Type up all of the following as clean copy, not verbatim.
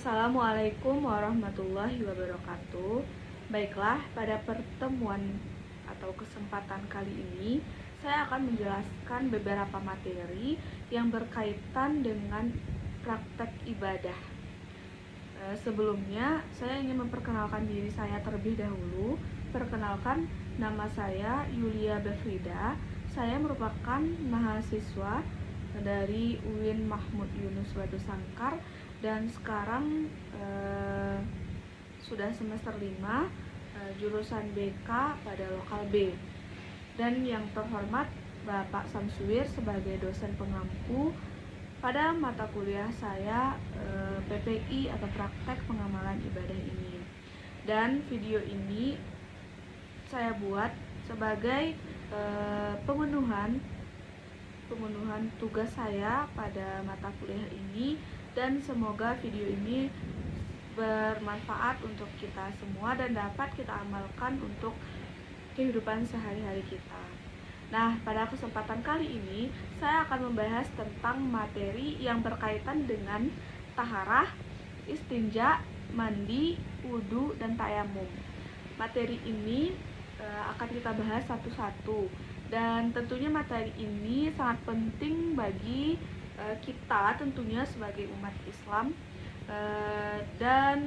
Assalamualaikum warahmatullahi wabarakatuh. Baiklah, pada pertemuan atau kesempatan kali ini saya akan menjelaskan beberapa materi yang berkaitan dengan praktek ibadah. Sebelumnya saya ingin memperkenalkan diri saya terlebih dahulu. Perkenalkan, nama saya Yulia Befrida. Saya merupakan mahasiswa dari UIN Mahmud Yunus Batu Sangkar dan sekarang sudah semester 5, jurusan BK pada lokal B. Dan yang terhormat Bapak Samsuir sebagai dosen pengampu pada mata kuliah saya PPI atau praktek pengamalan ibadah ini. Dan video ini saya buat sebagai pemenuhan tugas saya pada mata kuliah ini, dan semoga video ini bermanfaat untuk kita semua dan dapat kita amalkan untuk kehidupan sehari-hari kita. Nah, pada kesempatan kali ini saya akan membahas tentang materi yang berkaitan dengan taharah, istinja, mandi, wudhu, dan tayamum. Materi ini akan kita bahas satu-satu, dan tentunya materi ini sangat penting bagi kita tentunya sebagai umat Islam, dan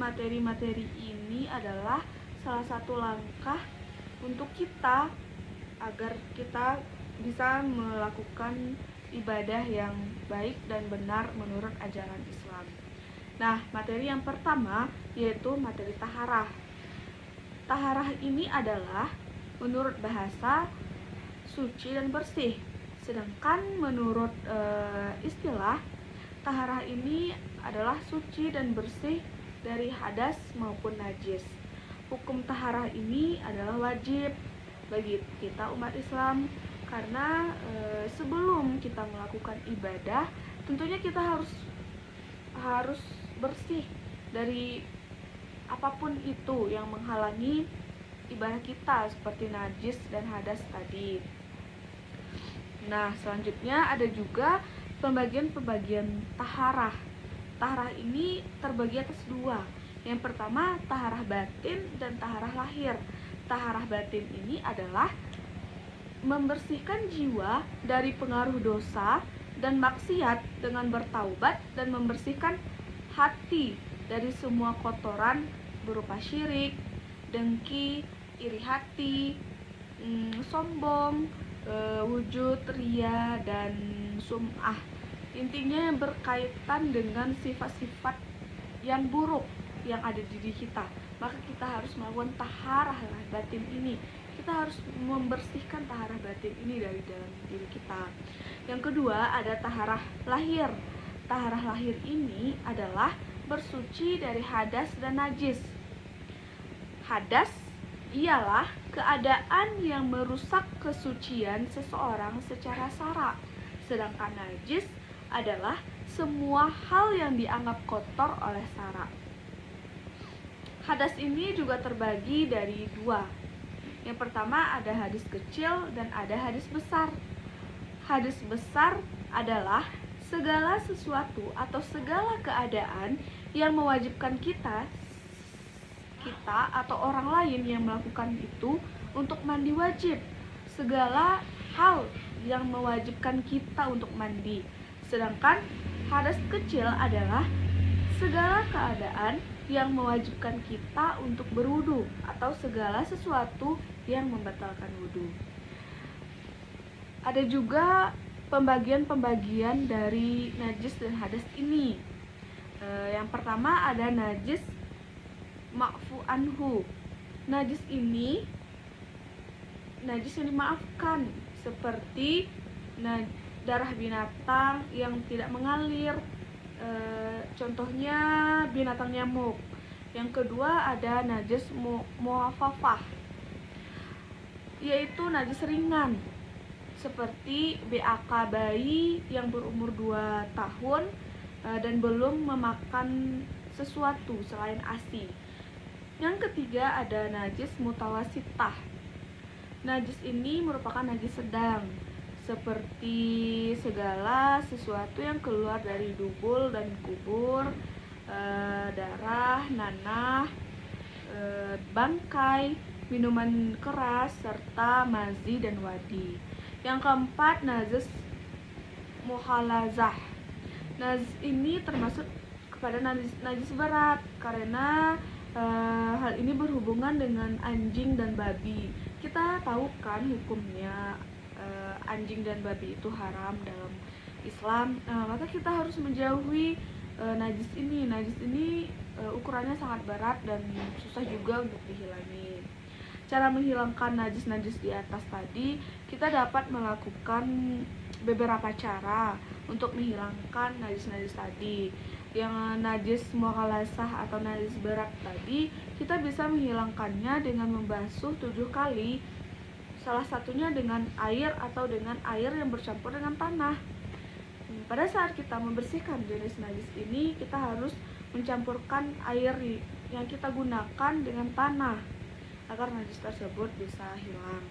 materi-materi ini adalah salah satu langkah untuk kita agar kita bisa melakukan ibadah yang baik dan benar menurut ajaran Islam. Nah, materi yang pertama yaitu materi taharah. Taharah ini adalah menurut bahasa suci dan bersih. Sedangkan menurut istilah, taharah ini adalah suci dan bersih dari hadas maupun najis. Hukum taharah ini adalah wajib bagi kita umat Islam, karena sebelum kita melakukan ibadah tentunya kita harus bersih dari apapun itu yang menghalangi ibadah kita seperti najis dan hadas tadi. Nah, selanjutnya ada juga pembagian taharah. Taharah ini terbagi atas dua. Yang pertama, taharah batin dan taharah lahir. Taharah batin ini adalah membersihkan jiwa dari pengaruh dosa dan maksiat dengan bertaubat, dan membersihkan hati dari semua kotoran berupa syirik, dengki, iri hati, sombong, wujud, ria, dan sum'ah. Intinya yang berkaitan dengan sifat-sifat yang buruk yang ada di diri kita. Maka kita harus melakukan taharah batin ini. Kita harus membersihkan taharah batin ini dari dalam diri kita. Yang kedua ada taharah lahir. Taharah lahir ini adalah bersuci dari hadas dan najis. Hadas ialah keadaan yang merusak kesucian seseorang secara sara. Sedangkan najis adalah semua hal yang dianggap kotor oleh sara. Hadas ini juga terbagi dari dua. Yang pertama ada hadis kecil dan ada hadis besar. Hadis besar adalah segala sesuatu atau segala keadaan yang mewajibkan kita atau orang lain yang melakukan itu untuk mandi wajib. Segala hal yang mewajibkan kita untuk mandi. Sedangkan hadas kecil adalah segala keadaan yang mewajibkan kita untuk berwudu atau segala sesuatu yang membatalkan wudu. Ada juga pembagian dari najis dan hadas ini. Yang pertama ada najis ma'fu anhu. Najis ini najis yang dimaafkan, seperti darah binatang yang tidak mengalir, contohnya binatang nyamuk. Yang kedua ada najis mu'afafah, yaitu najis ringan, seperti BAK bayi yang berumur 2 tahun dan belum memakan sesuatu selain ASI. Yang ketiga ada najis mutawasitah. Najis ini merupakan najis sedang, seperti segala sesuatu yang keluar dari dubul dan kubur, darah, nanah, bangkai, minuman keras, serta mazi dan wadi. Yang keempat, najis mukhalazah. Najis ini termasuk kepada najis berat karena hal ini berhubungan dengan anjing dan babi. Kita tahu kan hukumnya, anjing dan babi itu haram dalam Islam. Maka kita harus menjauhi najis ini. Najis ini ukurannya sangat berat dan susah juga untuk dihilangin. Cara menghilangkan najis-najis di atas tadi, kita dapat melakukan beberapa cara untuk menghilangkan najis-najis tadi. Yang najis mukhalazah atau najis berat tadi, kita bisa menghilangkannya dengan membasuh 7 kali, salah satunya dengan air atau dengan air yang bercampur dengan tanah. Pada saat kita membersihkan jenis najis ini, kita harus mencampurkan air yang kita gunakan dengan tanah agar najis tersebut bisa hilang.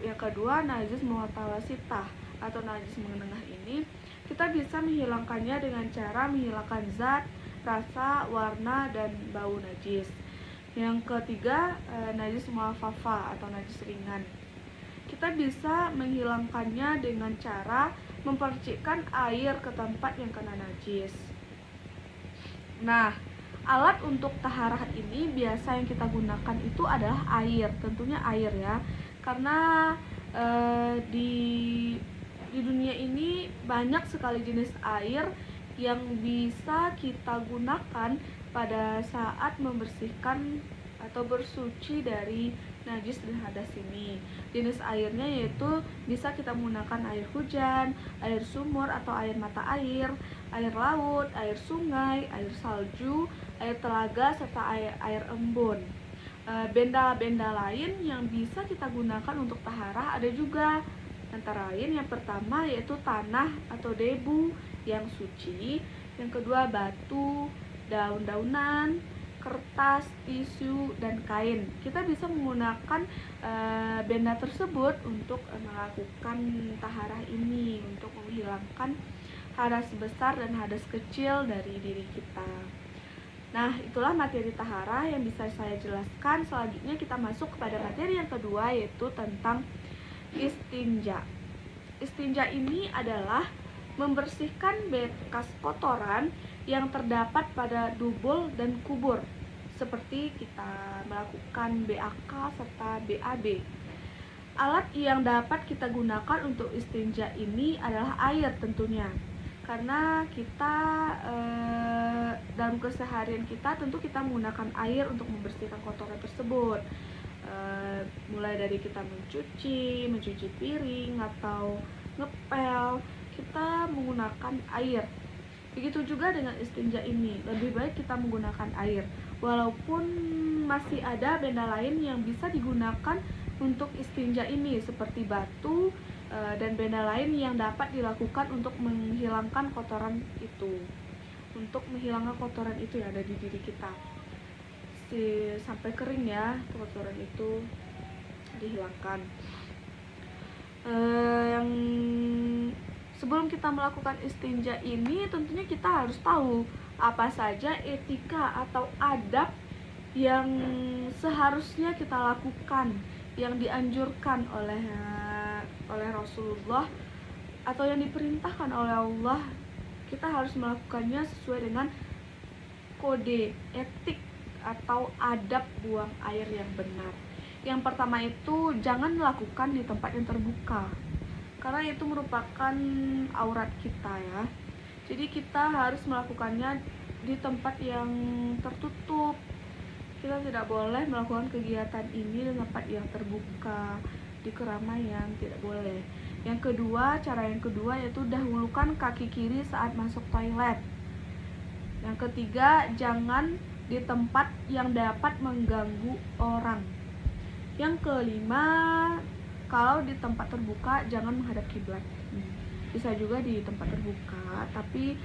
Yang kedua, najis mutawasitah atau najis menengah ini, kita bisa menghilangkannya dengan cara menghilangkan zat, rasa, warna, dan bau najis. Yang ketiga, najis muaffafah atau najis ringan. Kita bisa menghilangkannya dengan cara mempercikkan air ke tempat yang kena najis. Nah, alat untuk taharah ini biasa yang kita gunakan itu adalah air, tentunya air ya. Karena di dunia ini banyak sekali jenis air yang bisa kita gunakan pada saat membersihkan atau bersuci dari najis dan hadas ini. Jenis airnya yaitu bisa kita menggunakan air hujan, air sumur atau air mata air laut, air sungai, air salju, air telaga, serta air embun. Benda-benda lain yang bisa kita gunakan untuk taharah ada juga. Antara lain yang pertama yaitu tanah atau debu yang suci, yang kedua batu, daun-daunan, kertas, tisu, dan kain. Kita bisa menggunakan benda tersebut untuk melakukan taharah ini, untuk menghilangkan hadas besar dan hadas kecil dari diri kita. Nah, itulah materi taharah yang bisa saya jelaskan. Selanjutnya kita masuk kepada materi yang kedua, yaitu tentang istinja. Istinja ini adalah membersihkan bekas kotoran yang terdapat pada dubul dan kubur, seperti kita melakukan BAK serta BAB. Alat yang dapat kita gunakan untuk istinja ini adalah air tentunya, karena kita dalam keseharian kita tentu kita menggunakan air untuk membersihkan kotoran tersebut. Mulai dari kita mencuci piring atau ngepel, kita menggunakan air. Begitu juga dengan istinja ini, lebih baik kita menggunakan air. Walaupun masih ada benda lain yang bisa digunakan untuk istinja ini, seperti batu dan benda lain yang dapat dilakukan untuk menghilangkan kotoran itu. Untuk menghilangkan kotoran itu yang ada di diri kita, sampai kering ya, kotoran itu dihilangkan. Yang sebelum kita melakukan istinja ini, tentunya kita harus tahu apa saja etika atau adab yang seharusnya kita lakukan, yang dianjurkan oleh Rasulullah atau yang diperintahkan oleh Allah. Kita harus melakukannya sesuai dengan kode etik atau adab buang air yang benar. Yang pertama itu, jangan melakukan di tempat yang terbuka, karena itu merupakan aurat kita ya. Jadi kita harus melakukannya di tempat yang tertutup. Kita tidak boleh melakukan kegiatan ini di tempat yang terbuka, di keramaian, tidak boleh. Yang kedua, cara yang kedua yaitu dahulukan kaki kiri saat masuk toilet. Yang ketiga, jangan di tempat yang dapat mengganggu orang. Yang kelima, kalau di tempat terbuka jangan menghadap kiblat. Bisa juga di tempat terbuka, tapi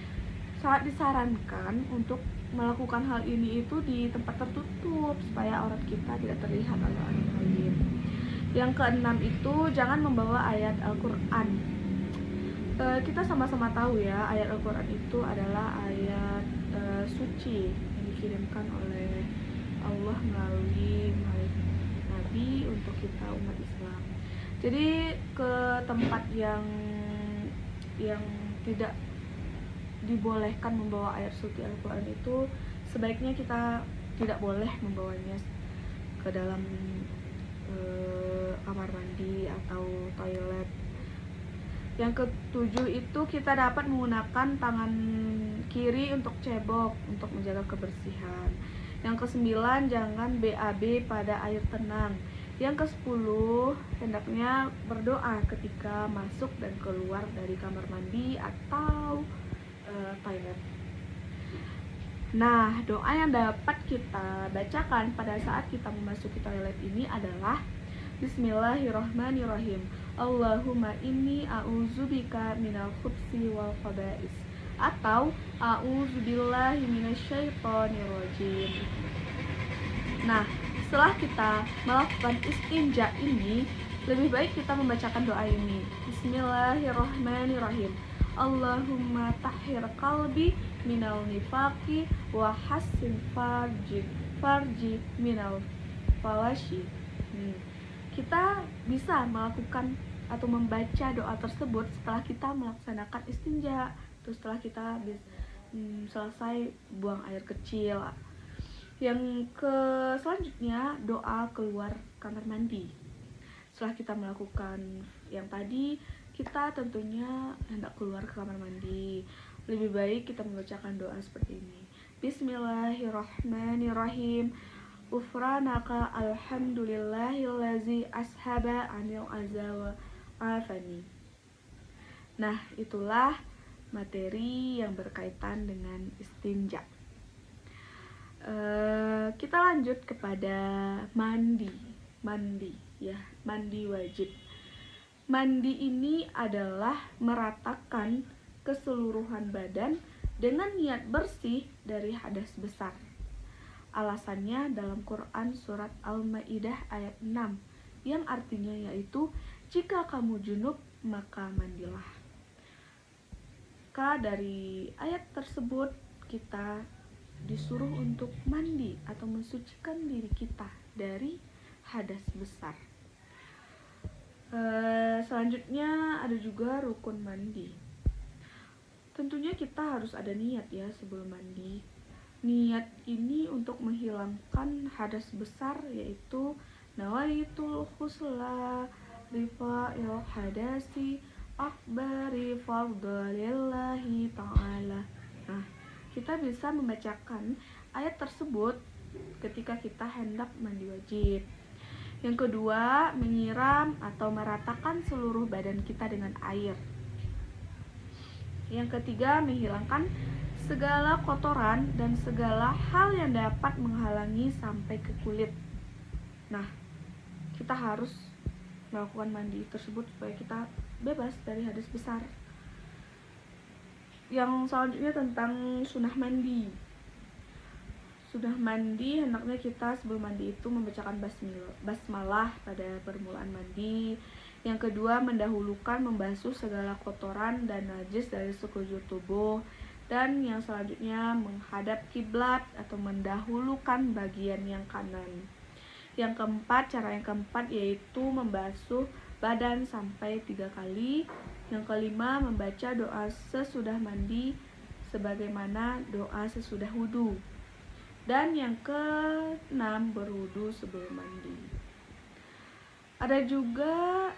sangat disarankan untuk melakukan hal ini itu di tempat tertutup supaya aurat kita tidak terlihat oleh orang lain. Yang keenam itu, jangan membawa ayat Al-Quran. Kita sama-sama tahu ya, ayat Al-Quran itu adalah ayat suci yang dikirimkan oleh Allah melalui Nabi untuk kita umat Islam. Jadi ke tempat yang tidak dibolehkan membawa air suci Al-Quran itu sebaiknya kita tidak boleh membawanya ke dalam kamar mandi atau toilet. Yang ketujuh itu kita dapat menggunakan tangan kiri untuk cebok untuk menjaga kebersihan. Yang kesembilan, jangan BAB pada air tenang. Yang kesepuluh, hendaknya berdoa ketika masuk dan keluar dari kamar mandi atau toilet. Nah, doa yang dapat kita bacakan pada saat kita memasuki toilet ini adalah Bismillahirrahmanirrahim. Allahumma inni a'udzubika minal khubsi wal khaba'is, atau a'udzubillahi minasyaitonirrajim. Nah, setelah kita melakukan istinja ini, lebih baik kita membacakan doa ini. Bismillahirrahmanirrahim. Allahumma tahhir qalbi minal nifaqi wa hassin farji minal fawashi. Kita bisa melakukan atau membaca doa tersebut setelah kita melaksanakan istinja, terus setelah kita selesai buang air kecil. Yang selanjutnya, doa keluar kamar mandi. Setelah kita melakukan yang tadi, kita tentunya hendak keluar ke kamar mandi. Lebih baik kita membacakan doa seperti ini. Bismillahirrahmanirrahim. Ufranaka alhamdulillahillazi ashaba anil azawa afani. Nah, itulah materi yang berkaitan dengan istinja. Kita lanjut kepada mandi wajib. Mandi ini adalah meratakan keseluruhan badan dengan niat bersih dari hadas besar. Alasannya dalam Quran surat Al-Maidah ayat 6 yang artinya yaitu jika kamu junub maka mandilah. Maka dari ayat tersebut kita disuruh untuk mandi atau mensucikan diri kita dari hadas besar. Selanjutnya ada juga rukun mandi. Tentunya kita harus ada niat ya sebelum mandi. Niat ini untuk menghilangkan hadas besar, yaitu nawaitul khusla rifa'il hadasi akbari fardalillahi ta'ala. Nah, kita bisa membacakan ayat tersebut ketika kita hendak mandi wajib. Yang kedua, menyiram atau meratakan seluruh badan kita dengan air. Yang ketiga, menghilangkan segala kotoran dan segala hal yang dapat menghalangi sampai ke kulit. Nah, kita harus melakukan mandi tersebut supaya kita bebas dari hadas besar. Yang selanjutnya tentang sunnah mandi. Sunnah mandi, hendaknya kita sebelum mandi itu membacakan basmalah pada permulaan mandi. Yang kedua, mendahulukan membasuh segala kotoran dan najis dari sekujur tubuh. Dan yang selanjutnya menghadap kiblat atau mendahulukan bagian yang kanan. Yang keempat, cara yang keempat yaitu membasuh badan sampai 3 kali. Yang kelima, membaca doa sesudah mandi sebagaimana doa sesudah wudu. Dan yang keenam, berwudu sebelum mandi. Ada juga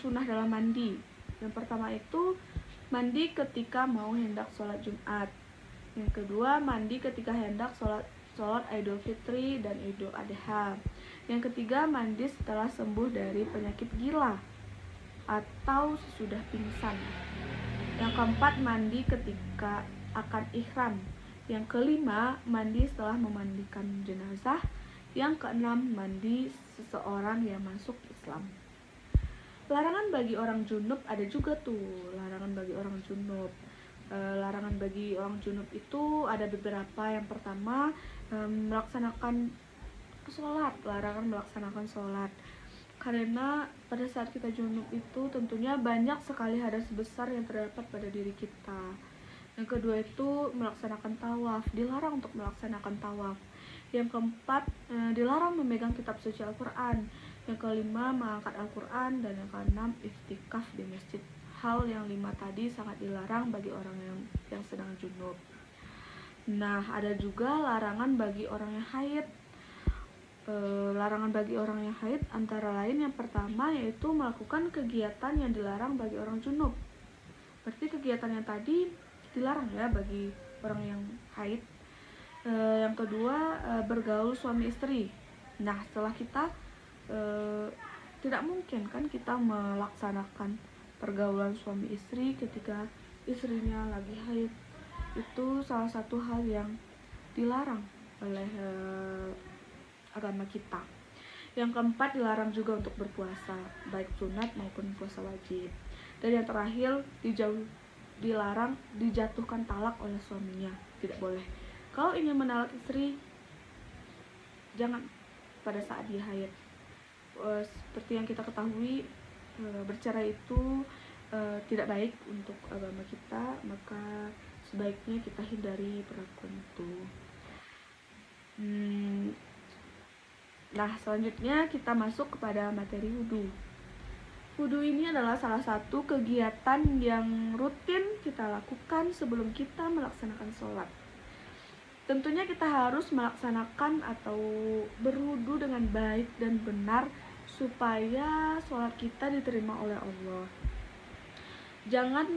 sunnah dalam mandi. Yang pertama itu mandi ketika mau hendak sholat Jumat. Yang kedua, mandi ketika hendak sholat Idul Fitri dan Idul Adha. Yang ketiga, mandi setelah sembuh dari penyakit gila atau sesudah pingsan. Yang keempat, mandi ketika akan ihram. Yang kelima, mandi setelah memandikan jenazah. Yang keenam, mandi seseorang yang masuk Islam. Larangan bagi orang junub ada juga tuh. Larangan bagi orang junub. Larangan bagi orang junub itu ada beberapa. Yang pertama, melaksanakan sholat. Larangan melaksanakan sholat. Karena pada saat kita junub itu tentunya banyak sekali hadas besar yang terdapat pada diri kita. Yang kedua itu melaksanakan tawaf, dilarang untuk melaksanakan tawaf. Yang keempat, dilarang memegang kitab suci Al-Quran. Yang kelima, mengangkat Al-Quran. Dan yang keenam, iktikaf di masjid. Hal yang 5 tadi sangat dilarang bagi orang yang sedang junub. Nah, ada juga larangan bagi orang yang haid. Larangan bagi orang yang haid antara lain yang pertama yaitu melakukan kegiatan yang dilarang bagi orang junub. Berarti kegiatan yang tadi dilarang ya bagi orang yang haid. Yang kedua, bergaul suami istri. Nah, setelah kita tidak mungkin kan kita melaksanakan pergaulan suami istri ketika istrinya lagi haid. Itu salah satu hal yang dilarang oleh agama kita. Yang keempat, dilarang juga untuk berpuasa, baik sunat maupun puasa wajib. Dan yang terakhir, dilarang dijatuhkan talak oleh suaminya, tidak boleh. Kalau ingin menalak istri, jangan pada saat dia haid. Seperti yang kita ketahui, bercerai itu tidak baik untuk agama kita, maka sebaiknya kita hindari perlakuan itu. Nah, selanjutnya kita masuk kepada materi wudhu. Wudhu ini adalah salah satu kegiatan yang rutin kita lakukan sebelum kita melaksanakan sholat. Tentunya kita harus melaksanakan atau berwudhu dengan baik dan benar supaya sholat kita diterima oleh Allah. Jangan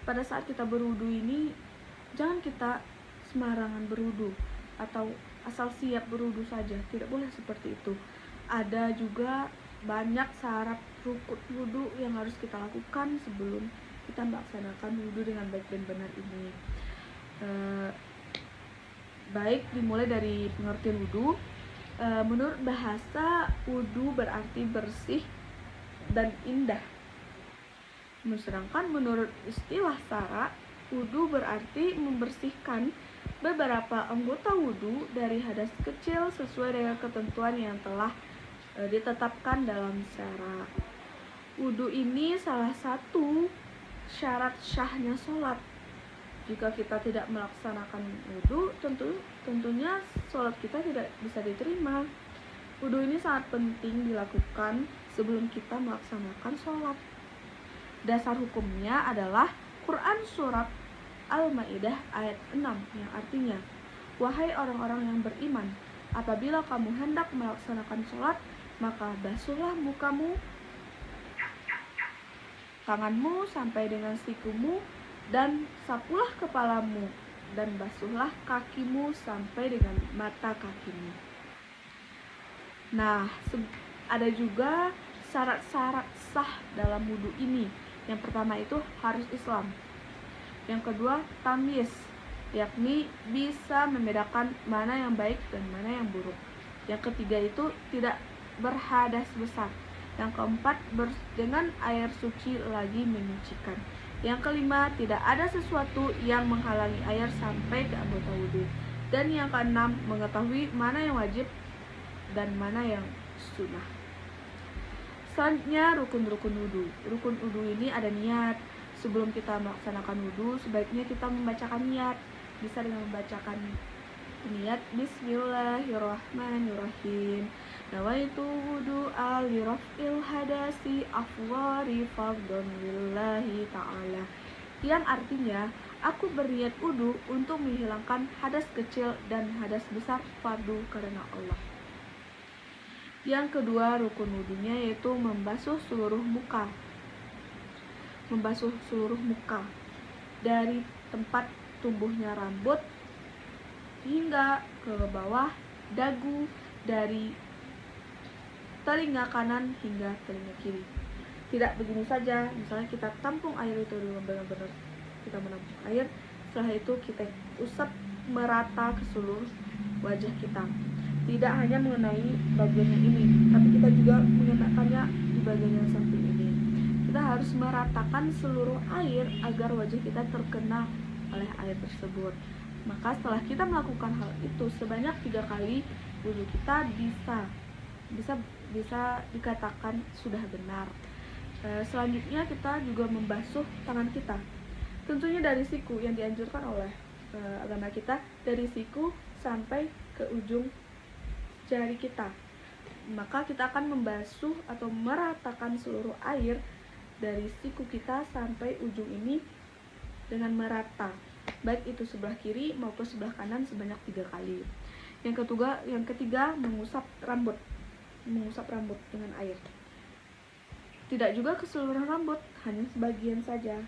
pada saat kita berwudhu ini, jangan kita sembarangan berwudhu atau asal siap berwudhu saja, tidak boleh seperti itu. Ada juga banyak syarat rukun wudhu yang harus kita lakukan sebelum kita melaksanakan wudhu dengan baik dan benar ini. Baik, dimulai dari pengertian wudhu. Menurut bahasa, wudhu berarti bersih dan indah. Sedangkan menurut istilah syara, wudhu berarti membersihkan beberapa anggota wudhu dari hadas kecil sesuai dengan ketentuan yang telah ditetapkan dalam syara. Wudhu ini salah satu syarat syahnya sholat. Jika kita tidak melaksanakan wudhu, tentunya sholat kita tidak bisa diterima. Wudhu ini sangat penting dilakukan sebelum kita melaksanakan sholat. Dasar hukumnya adalah Quran surat Al-Maidah ayat 6 yang artinya, wahai orang-orang yang beriman, apabila kamu hendak melaksanakan sholat, maka basuhlah mukamu, tanganmu sampai dengan sikumu, dan sapulah kepalamu, dan basuhlah kakimu sampai dengan mata kakimu. Nah, ada juga syarat-syarat sah dalam wudhu ini. Yang pertama itu harus Islam. Yang kedua, tamyiz, yakni bisa membedakan mana yang baik dan mana yang buruk. Yang ketiga itu tidak berhadas besar. Yang keempat, dengan air suci lagi menyucikan. Yang kelima, tidak ada sesuatu yang menghalangi air sampai ke anggota wudhu. Dan yang keenam, mengetahui mana yang wajib dan mana yang sunnah. Selanjutnya, rukun-rukun wudhu. Rukun wudhu ini ada niat. Sebelum kita melaksanakan wudhu, sebaiknya kita membacakan niat. Bisa dengan membacakan niat Bismillahirrahmanirrahim. Nawaitu wudu'a li raf'il hadasi afwari fardhon lillahi ta'ala. Yang artinya, aku berniat wudhu untuk menghilangkan hadas kecil dan hadas besar fardu karena Allah. Yang kedua, rukun wudhunya yaitu membasuh seluruh muka. Membasuh seluruh muka dari tempat tumbuhnya rambut hingga ke bawah dagu, dari telinga kanan hingga telinga kiri. Tidak begini saja, misalnya kita tampung air itu dulu, benar-benar kita menampung air, setelah itu kita usap merata ke seluruh wajah kita. Tidak hanya mengenai bagian yang ini, tapi kita juga mengenakannya di bagian yang satu ini. Kita harus meratakan seluruh air agar wajah kita terkena oleh air tersebut. Maka setelah kita melakukan hal itu sebanyak 3 kali, wudhu kita bisa dikatakan sudah benar. Selanjutnya kita juga membasuh tangan kita. tentunya dari siku yang dianjurkan oleh agama kita, dari siku sampai ke ujung jari kita. Maka kita akan membasuh atau meratakan seluruh air dari siku kita sampai ujung ini dengan merata, baik itu sebelah kiri maupun sebelah kanan sebanyak 3 kali. Yang ketiga mengusap rambut dengan air. Tidak juga keseluruhan rambut, hanya sebagian saja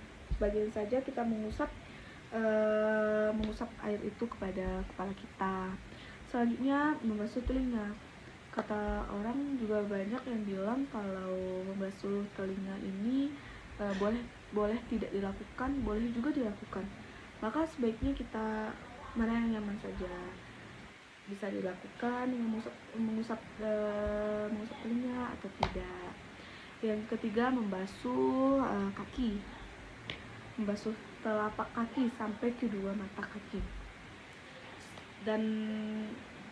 kita mengusap air itu kepada kepala kita. Selanjutnya membasuh telinga. Kata orang juga banyak yang bilang kalau membasuh telinga ini boleh tidak dilakukan, boleh juga dilakukan. Maka sebaiknya kita mana yang nyaman saja. Bisa dilakukan dengan mengusap telinga atau tidak. Yang ketiga membasuh kaki. Membasuh telapak kaki sampai kedua mata kaki. Dan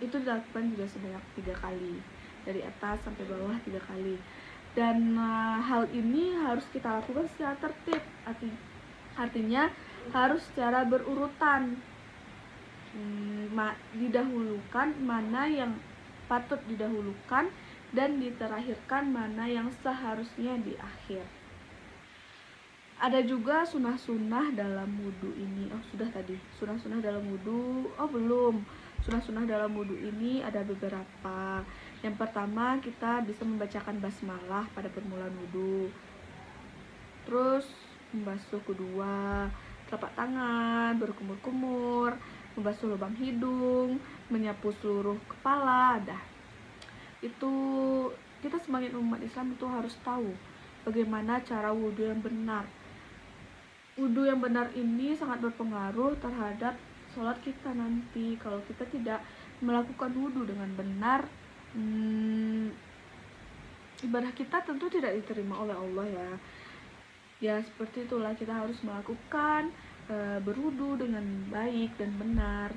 itu dilakukan juga sebanyak 3 kali, dari atas sampai bawah 3 kali. Dan hal ini harus kita lakukan secara tertib, artinya harus secara berurutan. Didahulukan mana yang patut didahulukan dan diterakhirkan mana yang seharusnya di akhir. Ada juga sunah-sunah dalam wudhu ini. Sudah tadi sunah-sunah dalam wudhu. Belum. Sunah-sunah dalam wudhu ini ada beberapa. Yang pertama, kita bisa membacakan basmalah pada permulaan wudhu. Terus membasuh kedua telapak tangan, berkumur-kumur, membasuh lubang hidung, menyapu seluruh kepala. Itu kita sebagai umat Islam itu harus tahu bagaimana cara wudhu yang benar. Wudhu yang benar ini sangat berpengaruh terhadap sholat kita nanti. Kalau kita tidak melakukan wudhu dengan benar, ibadah kita tentu tidak diterima oleh Allah ya. Ya seperti itulah, kita harus melakukan berwudhu dengan baik dan benar.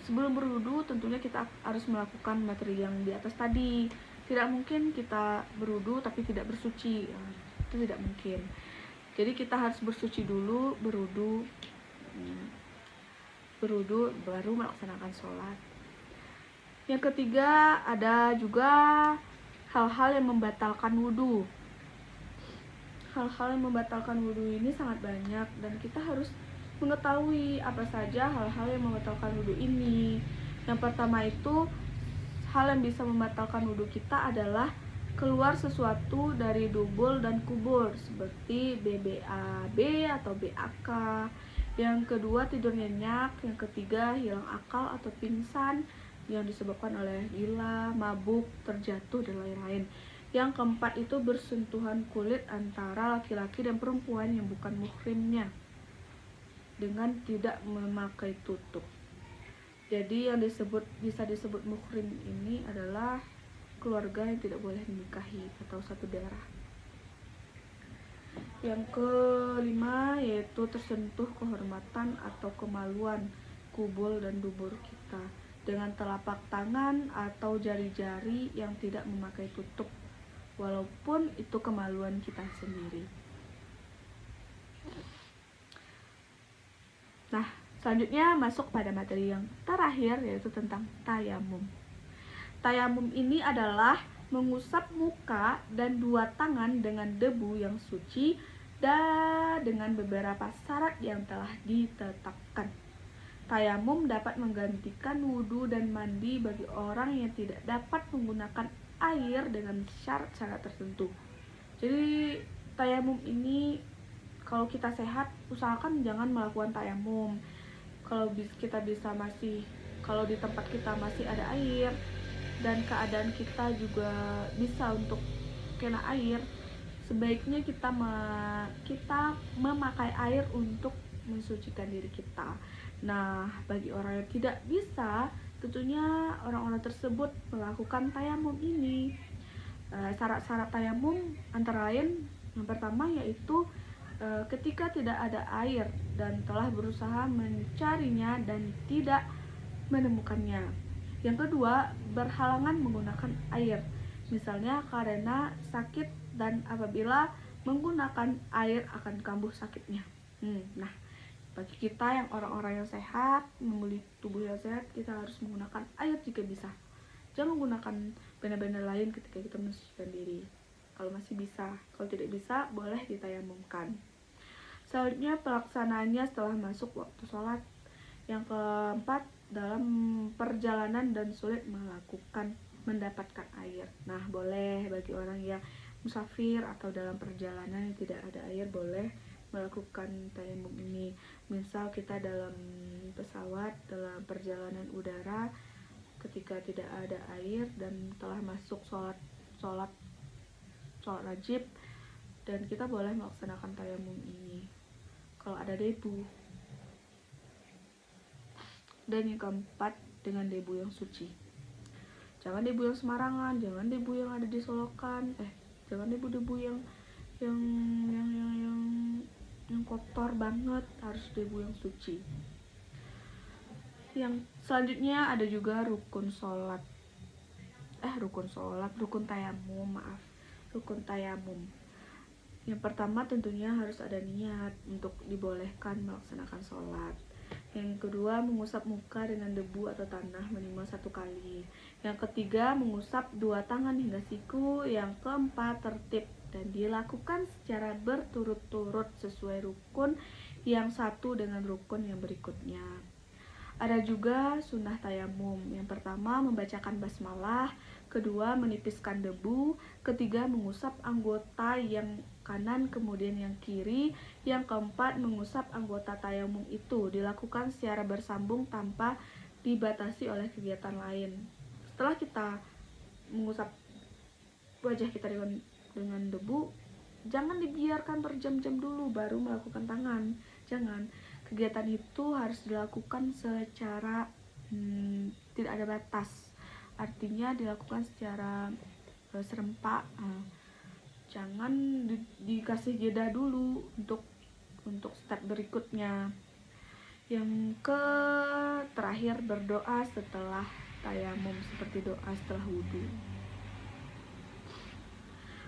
Sebelum berwudhu tentunya kita harus melakukan materi yang di atas tadi. Tidak mungkin kita berwudhu tapi tidak bersuci, itu tidak mungkin. Jadi kita harus bersuci dulu, berwudhu baru melaksanakan sholat. Yang ketiga, ada juga hal-hal yang membatalkan wudhu. Hal-hal yang membatalkan wudhu ini sangat banyak dan kita harus mengetahui apa saja hal-hal yang membatalkan wudhu ini. Yang pertama itu, hal yang bisa membatalkan wudhu kita adalah keluar sesuatu dari dubur dan kubur seperti BAB atau BAK. Yang kedua, tidur nyenyak. Yang ketiga, hilang akal atau pingsan yang disebabkan oleh gila, mabuk, terjatuh, dan lain-lain. Yang keempat itu bersentuhan kulit antara laki-laki dan perempuan yang bukan muhrimnya dengan tidak memakai tutup. Jadi yang bisa disebut muhrim ini adalah keluarga yang tidak boleh dinikahi atau satu darah. Yang kelima yaitu tersentuh kehormatan atau kemaluan kubul dan dubur kita dengan telapak tangan atau jari-jari yang tidak memakai tutup, walaupun itu kemaluan kita sendiri. Nah, selanjutnya masuk pada materi yang terakhir, yaitu tentang tayamum. Tayamum ini adalah mengusap muka dan 2 tangan dengan debu yang suci dan dengan beberapa syarat yang telah ditetapkan. Tayamum dapat menggantikan wudhu dan mandi bagi orang yang tidak dapat menggunakan air dengan syarat-syarat tertentu. Jadi tayamum ini kalau kita sehat, usahakan jangan melakukan tayamum. Kalau di tempat kita masih ada air dan keadaan kita juga bisa untuk kena air, sebaiknya kita memakai air untuk mensucikan diri kita. Nah, bagi orang yang tidak bisa, tentunya orang-orang tersebut melakukan tayamum ini. Syarat-syarat tayamum antara lain, yang pertama yaitu ketika tidak ada air dan telah berusaha mencarinya dan tidak menemukannya. Yang kedua, berhalangan menggunakan air, misalnya karena sakit dan apabila menggunakan air akan kambuh sakitnya. Nah, bagi kita yang orang-orang yang sehat, memiliki tubuh yang sehat, kita harus menggunakan air jika bisa. Jangan menggunakan benda-benda lain ketika kita mensucikan diri. Kalau masih bisa, kalau tidak bisa, boleh ditayamumkan. Selanjutnya pelaksanaannya setelah masuk waktu sholat. Yang keempat, dalam perjalanan dan sulit mendapatkan air. Nah, boleh bagi orang yang musafir atau dalam perjalanan yang tidak ada air, boleh melakukan tayamum ini. Misal kita dalam pesawat, dalam perjalanan udara, ketika tidak ada air dan telah masuk sholat wajib, dan kita boleh melaksanakan tayamum ini kalau ada debu. Dan yang keempat, dengan debu yang suci. Jangan debu yang sembarangan, jangan debu yang ada di solokan, jangan debu-debu yang kotor banget, harus debu yang suci. Yang selanjutnya ada juga rukun tayamum. Yang pertama tentunya harus ada niat untuk dibolehkan melaksanakan sholat. Yang kedua, mengusap muka dengan debu atau tanah minimal 1 kali. Yang ketiga, mengusap 2 tangan hingga siku. Yang keempat, tertib dan dilakukan secara berturut-turut sesuai rukun yang satu dengan rukun yang berikutnya. Ada juga sunnah tayamum. Yang pertama, membacakan basmalah. Kedua, menipiskan debu. Ketiga, mengusap anggota yang kanan kemudian yang kiri. Yang keempat, mengusap anggota tayamum itu dilakukan secara bersambung tanpa dibatasi oleh kegiatan lain. Setelah kita mengusap wajah kita dengan debu, jangan dibiarkan berjam-jam dulu baru melakukan tangan. Jangan. Kegiatan itu harus dilakukan secara tidak ada batas. Artinya dilakukan secara serempak. Jangan dikasih jeda dulu untuk step berikutnya. Yang terakhir, berdoa setelah tayamum seperti doa setelah wudhu.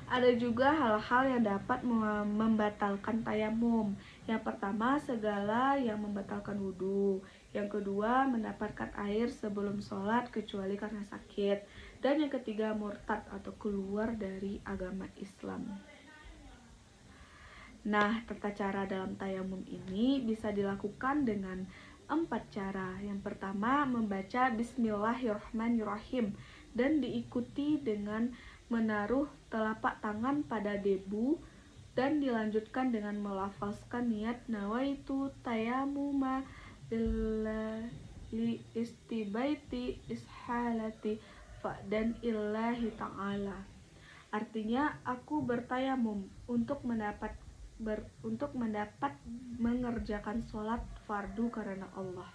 Ada juga hal-hal yang dapat membatalkan tayamum. Yang pertama, segala yang membatalkan wudhu. Yang kedua, mendapatkan air sebelum sholat kecuali karena sakit. Dan yang ketiga, murtad atau keluar dari agama Islam. Nah, tata cara dalam tayamum ini bisa dilakukan dengan 4 cara. Yang pertama, membaca Bismillahirrahmanirrahim dan diikuti dengan menaruh telapak tangan pada debu dan dilanjutkan dengan melafazkan niat nawaitu tayamuma li istibaiti ishalati dan illahi ta'ala. Artinya, aku bertayamum untuk mendapat mengerjakan sholat fardu karena Allah.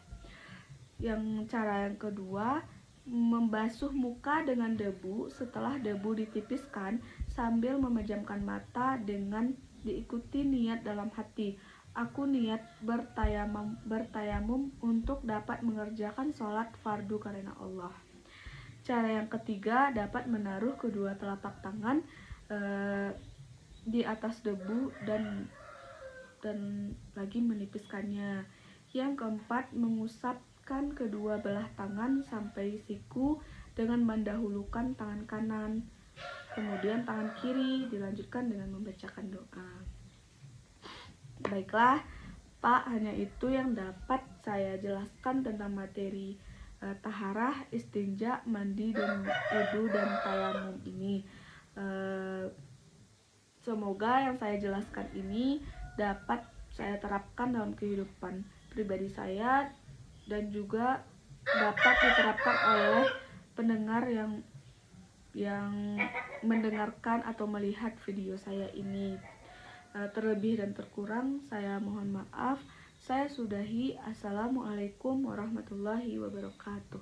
Yang cara yang kedua, membasuh muka dengan debu setelah debu ditipiskan sambil memejamkan mata dengan diikuti niat dalam hati. Aku niat bertayamum untuk dapat mengerjakan sholat fardu karena Allah. Cara yang ketiga, dapat menaruh kedua telapak tangan di atas debu dan lagi menipiskannya. Yang keempat, mengusapkan kedua belah tangan sampai siku dengan mendahulukan tangan kanan, kemudian tangan kiri, dilanjutkan dengan membacakan doa. Baiklah Pak, hanya itu yang dapat saya jelaskan tentang materi taharah, istinja, mandi, dan wudu dan tayamum ini. Semoga yang saya jelaskan ini dapat saya terapkan dalam kehidupan pribadi saya dan juga dapat diterapkan oleh pendengar yang mendengarkan atau melihat video saya ini. Terlebih dan terkurang saya mohon maaf. Saya sudahi. Assalamualaikum warahmatullahi wabarakatuh.